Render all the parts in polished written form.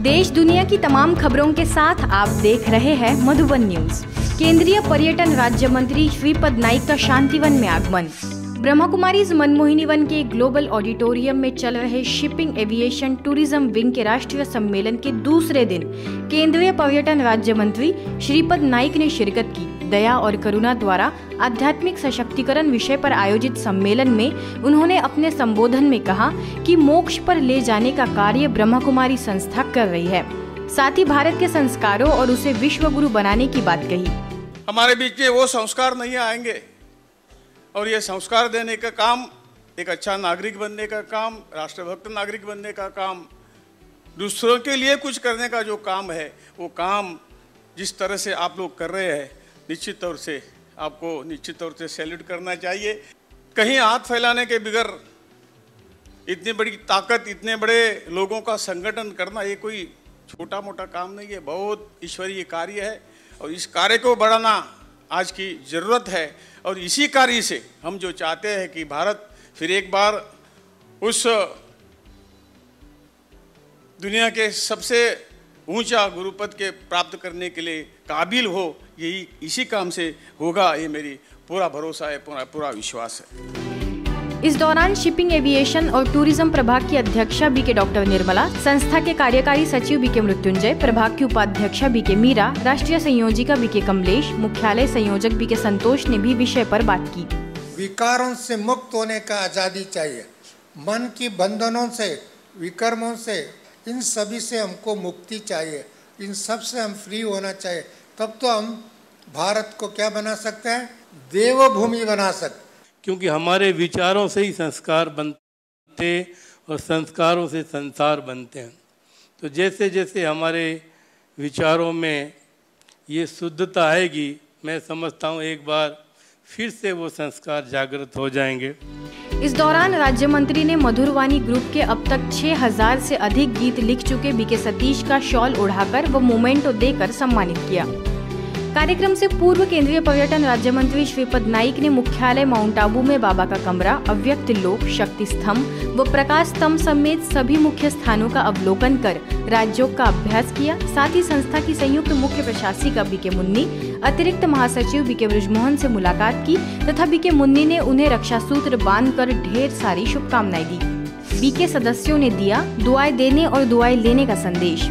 देश दुनिया की तमाम खबरों के साथ आप देख रहे हैं मधुबन न्यूज। केंद्रीय पर्यटन राज्य मंत्री श्रीपद नाइक का शांतिवन में आगमन। ब्रह्मा कुमारीज मनमोहिनी वन के ग्लोबल ऑडिटोरियम में चल रहे शिपिंग एविएशन टूरिज्म विंग के राष्ट्रीय सम्मेलन के दूसरे दिन केंद्रीय पर्यटन राज्य मंत्री श्रीपद नाइक ने शिरकत की। दया और करुणा द्वारा आध्यात्मिक सशक्तिकरण विषय पर आयोजित सम्मेलन में उन्होंने अपने संबोधन में कहा कि मोक्ष पर ले जाने का कार्य ब्रह्मा कुमारी संस्था कर रही है। साथ ही भारत के संस्कारों और उसे विश्व गुरु बनाने की बात कही। हमारे बीच में वो संस्कार नहीं आएंगे और ये संस्कार देने का काम, एक अच्छा नागरिक बनने का काम, राष्ट्रभक्त नागरिक बनने का काम, दूसरों के लिए कुछ करने का जो काम है, वो काम जिस तरह से आप लोग कर रहे हैं, निश्चित तौर से आपको निश्चित तौर से सैल्यूट करना चाहिए। कहीं हाथ फैलाने के बगैर इतनी बड़ी ताकत, इतने बड़े लोगों का संगठन करना, ये कोई छोटा मोटा काम नहीं है, बहुत ईश्वरीय कार्य है और इस कार्य को बढ़ाना आज की ज़रूरत है। और इसी कार्य से हम जो चाहते हैं कि भारत फिर एक बार उस दुनिया के सबसे ऊंचा गुरुपद के प्राप्त करने के लिए काबिल हो, यही इसी काम से होगा, ये मेरी पूरा भरोसा है, पूरा विश्वास है। इस दौरान शिपिंग एविएशन और टूरिज्म प्रभाग की अध्यक्षा बीके डॉक्टर निर्मला, संस्था के कार्यकारी सचिव बीके मृत्युंजय, प्रभाग की उपाध्यक्षा बीके मीरा, राष्ट्रीय संयोजिका बीके कमलेश, मुख्यालय संयोजक बीके संतोष ने भी विषय पर बात की। विकारों से मुक्त होने का आज़ादी चाहिए, मन की बंधनों से, विकर्मों से, इन सभी से हमको मुक्ति चाहिए, इन सब से हम फ्री होना चाहिए। तब तो हम भारत को क्या बना सकते हैं, देवभूमि बना सकते। क्योंकि हमारे विचारों से ही संस्कार बनते और संस्कारों से संसार बनते हैं। तो जैसे जैसे हमारे विचारों में ये शुद्धता आएगी, मैं समझता हूँ एक बार फिर से वो संस्कार जागृत हो जाएंगे। इस दौरान राज्य मंत्री ने मधुरवाणी ग्रुप के अब तक 6000 से अधिक गीत लिख चुके बीके सतीश का शॉल उड़ाकर व मोमेंटो देकर सम्मानित किया। कार्यक्रम से पूर्व केंद्रीय पर्यटन राज्य मंत्री श्रीपद नाइक ने मुख्यालय माउंट आबू में बाबा का कमरा, अव्यक्त लोक, शक्ति स्तंभ व प्रकाश स्तंभ समेत सभी मुख्य स्थानों का अवलोकन कर राजयोग का अभ्यास किया। साथ ही संस्था की संयुक्त मुख्य प्रशासिका बीके मुन्नी, अतिरिक्त महासचिव बीके बृजमोहन से मुलाकात की तथा बीके मुन्नी ने उन्हें रक्षा सूत्र बांधकर ढेर सारी शुभकामनाएं दी। बीके सदस्यों ने दिया दुआएं देने और दुआएं लेने का संदेश।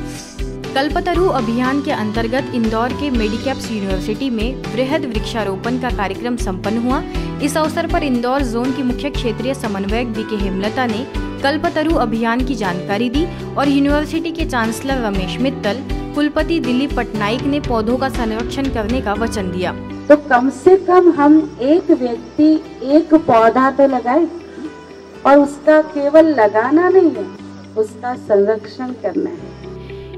कल्पतरु अभियान के अंतर्गत इंदौर के मेडिकैप्स यूनिवर्सिटी में वृहद वृक्षारोपण का कार्यक्रम संपन्न हुआ। इस अवसर पर इंदौर जोन की मुख्य क्षेत्रीय समन्वयक बीके हेमलता ने कल्पतरु अभियान की जानकारी दी और यूनिवर्सिटी के चांसलर रमेश मित्तल, कुलपति दिलीप पटनायक ने पौधों का संरक्षण करने का वचन दिया। तो कम से कम हम एक व्यक्ति एक पौधा तो लगाए और उसका केवल लगाना नहीं है, उसका संरक्षण करना है।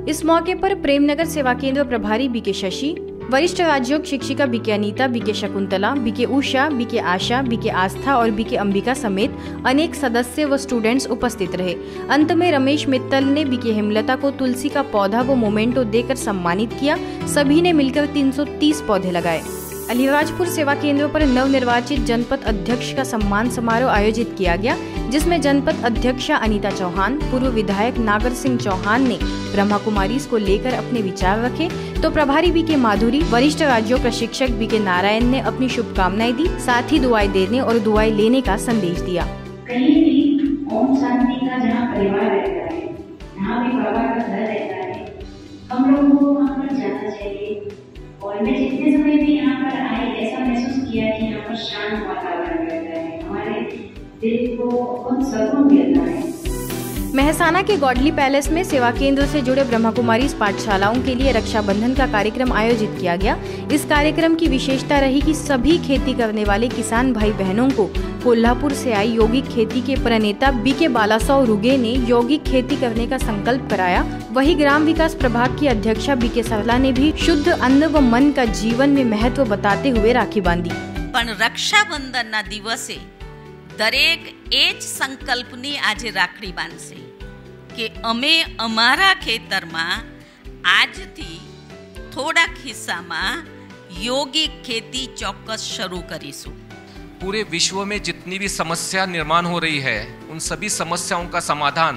इस मौके पर प्रेमनगर सेवा केंद्र प्रभारी बीके शशि, वरिष्ठ राज्योग शिक्षिका BK Anita, BK Shakuntala, BK Usha, BK Asha, BK Aastha और बीके अंबिका समेत अनेक सदस्य व स्टूडेंट्स उपस्थित रहे। अंत में रमेश मित्तल ने बीके हेमलता को तुलसी का पौधा व मोमेंटो देकर सम्मानित किया। सभी ने मिलकर 330 पौधे लगाए। अलीराजपुर सेवा केंद्र पर नवनिर्वाचित जनपद अध्यक्ष का सम्मान समारोह आयोजित किया गया, जिसमें जनपद अध्यक्षा अनीता चौहान, पूर्व विधायक नागर सिंह चौहान ने ब्रह्मा कुमारीज को लेकर अपने विचार रखे, तो प्रभारी बीके माधुरी, वरिष्ठ राज्यों प्रशिक्षक बीके नारायण ने अपनी शुभकामनाएं दी। साथ ही दुआएं देने और दुआएं लेने का संदेश दिया। कहीं भी ओम शांति का जहाँ परिवार रहता है, जहाँ भी बाबा का घर रहता है, हम लोगों को वहाँ पर जाना चाहिए। और मैं जितने समय भी यहाँ पर आई, ऐसा महसूस किया कि यहाँ पर शांत वातावरण रहता है, हमारे दिल को बहुत सुकून मिलता है। मेहसाना के गॉडली पैलेस में सेवा केंद्र से जुड़े ब्रह्मा कुमारीज पाठशालाओं के लिए रक्षाबंधन का कार्यक्रम आयोजित किया गया। इस कार्यक्रम की विशेषता रही कि सभी खेती करने वाले किसान भाई बहनों को कोल्हापुर से आई यौगिक खेती के प्रणेता बीके बालासाव रुगे ने यौगिक खेती करने का संकल्प कराया। वही ग्राम विकास प्रभाग की अध्यक्षा बीके सरला ने भी शुद्ध अन्न व मन का जीवन में महत्व बताते हुए राखी बांधी। पण रक्षाबंधन दिवसे दरेक एज संकल्पनी आज राखड़ी बांधશે કે અમે અમારા ખેતરમાં આજથી થોડાક હિસ્સામાં यौगिक खेती चौकस शुरू करीશું। पूरे विश्व में जितनी भी समस्या निर्माण हो रही है, उन सभी समस्याओं का समाधान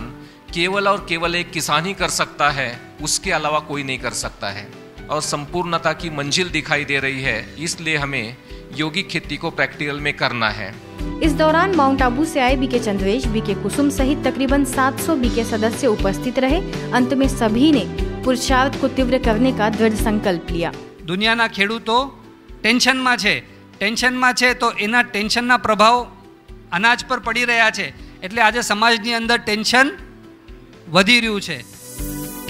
केवल और केवल एक किसान ही कर सकता है, उसके अलावा कोई नहीं कर सकता है। और संपूर्णता की मंजिल दिखाई दे रही है, इसलिए हमें यौगिक खेती को प्रैक्टिकल में करना है। इस दौरान माउंट आबू से आए बीके चंद्रेश, बीके कुसुम सहित तकरीबन 700 बीके सदस्य उपस्थित रहे। अंत में सभी ने पुरुषार्थ को तीव्र करने का दृढ़ संकल्प लिया। दुनियाना खेडूतो टेन्शનમાં છે તો એના ટેન્શનના પ્રભાવ અનાજ પર પડી રહ્યા છે, એટલે આજે સમાજની અંદર ટેન્શન વધી રહ્યું છે।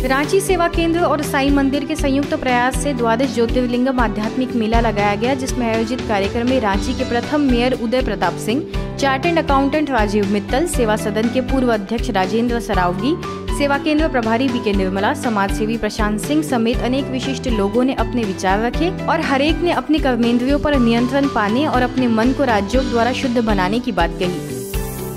रांची सेवा केंद्र और साई मंदिर के संयुक्त प्रयास से द्वादश ज्योतिर्लिंगम आध्यात्मिक मेला लगाया गया, जिसमें आयोजित कार्यक्रम में रांची के प्रथम mayor Uday Pratap Singh, chartered accountant Rajiv Mittal, सेवा सदन के पूर्व अध्यक्ष राजेंद्र सरावगी, सेवा केंद्र प्रभारी बीके निर्मला, समाज सेवी प्रशांत सिंह समेत अनेक विशिष्ट लोगों ने अपने विचार रखे और हरेक ने अपने कर्मेंद्रियों पर नियंत्रण पाने और अपने मन को राजयोग द्वारा शुद्ध बनाने की बात कही।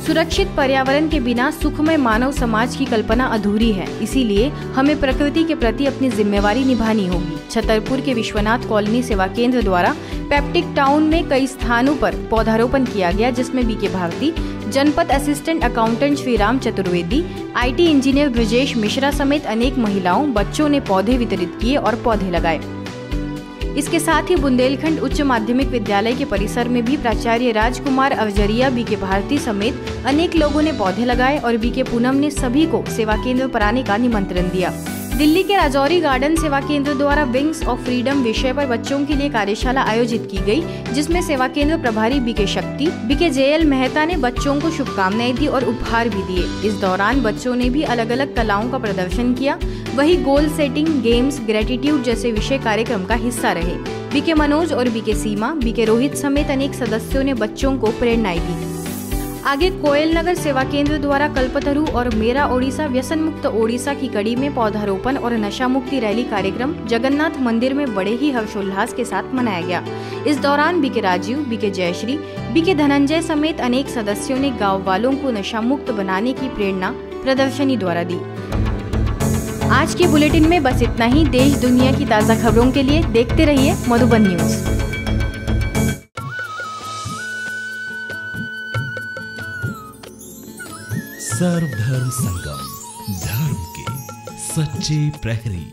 सुरक्षित पर्यावरण के बिना सुखमय मानव समाज की कल्पना अधूरी है, इसीलिए हमें प्रकृति के प्रति अपनी जिम्मेवारी निभानी होगी। छतरपुर के विश्वनाथ कॉलोनी सेवा केंद्र द्वारा पेप्टिक टाउन में कई स्थानों पर पौधारोपण किया गया, जिसमें बीके भारती, जनपद assistant accountant Shri Ram Chaturvedi, IT engineer Brajesh Mishra समेत अनेक महिलाओं, बच्चों ने पौधे वितरित किए और पौधे लगाए। इसके साथ ही बुंदेलखंड उच्च माध्यमिक विद्यालय के परिसर में भी प्राचार्य राजकुमार अवजरिया, बीके भारती समेत अनेक लोगों ने पौधे लगाए और बीके पूनम ने सभी को सेवा केंद्र पर आने का निमंत्रण दिया। दिल्ली के राजौरी गार्डन सेवा केंद्र द्वारा विंग्स ऑफ फ्रीडम विषय पर बच्चों के लिए कार्यशाला आयोजित की गई, जिसमें सेवा केंद्र प्रभारी बीके शक्ति, बीके JL मेहता ने बच्चों को शुभकामनाएं दी और उपहार भी दिए। इस दौरान बच्चों ने भी अलग अलग कलाओं का प्रदर्शन किया। वही गोल सेटिंग, गेम्स, ग्रेटिट्यूड जैसे विषय कार्यक्रम का हिस्सा रहे। बीके मनोज और बीके सीमा, बीके रोहित समेत अनेक सदस्यों ने बच्चों को प्रेरणाएं दी। आगे कोयल नगर सेवा केंद्र द्वारा कल्पतरु और मेरा ओडिशा व्यसन मुक्त ओडिशा की कड़ी में पौधारोपण और नशा मुक्ति रैली कार्यक्रम जगन्नाथ मंदिर में बड़े ही हर्षोल्लास के साथ मनाया गया। इस दौरान BK Rajeev, BK Jayashree, BK Dhananjay समेत अनेक सदस्यों ने गाँव वालों को नशा मुक्त बनाने की प्रेरणा प्रदर्शनी द्वारा दी। आज के बुलेटिन में बस इतना ही। देश दुनिया की ताज़ा खबरों के लिए देखते रहिए मधुबन न्यूज। सर्वधर्म संगम, धर्म के सच्चे प्रहरी।